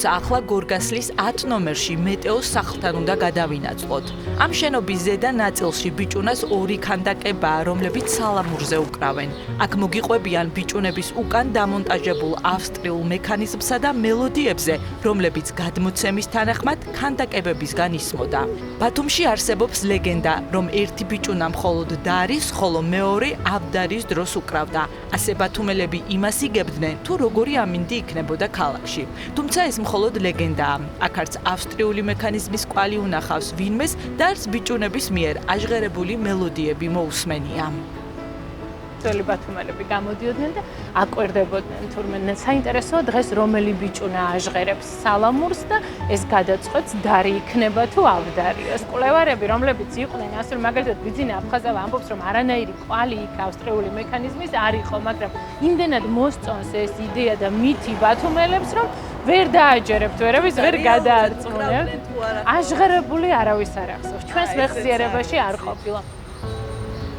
ახლა გორგასლის 10 ნომერში მეტეოს სახლთან უნდა გადავინაწყოთ. ამ შენობის ზედა ნაწილში ბიჭუნას ორი ქანდაკებაა, რომლებიც სალამურზე უკრავენ. აქ მოგიყვებიან ბიჭუნების უკან დამონტაჟებულ ავსტრიულ მექანიზმსა და მელოდიებზე, რომლებიც გადმოცემის თანახმად ქანდაკებებისგან ისმოდა. ბათუმში არსებობს ლეგენდა, რომ ერთი ბიჭუნა მხოლოდ დარის, ხოლო მეორე ავდარის დროს უკრავდა. ასე ბათუმელები იმას იგებდნენ, თუ როგორი ამინდი იქნებოდა ქალაქში. თუმცა ეს მხოლოდ ლეგენდაა. აქ არც ავსტრიული მექანიზმის კვალი უნახავს ვინმეს და არც ბიჭუნების მიერ აჟღერებული მელოდიები მოусმენია. ძველი ბათუმელები გამოდიოდნენ და აკვირდებოდნენ თურმე საინტერესოა დღეს რომელი ბიჭუნა აჟღერებს სალამურს და ეს გადაწყვეტს დარი იქნება თუ ავდარი. ეს კვლევარები, რომლებიც იყვნენ, ასე რომ მაგალითად ბიძინა აფხაზავა ამბობს, რომ არანაირი კვალი იქ ავსტრიული მექანიზმის არ იყო, მაგრამ იმდენად მოსწონს ეს იდეა და მითი ბათუმელებს, რომ ვერ დააჯერებთ, ვერაფერს ვერ გადაარწმუნებთ. აჟღერებული არავის არ ახსოვს. ჩვენს მეხსიერებაში არ ყოფილა.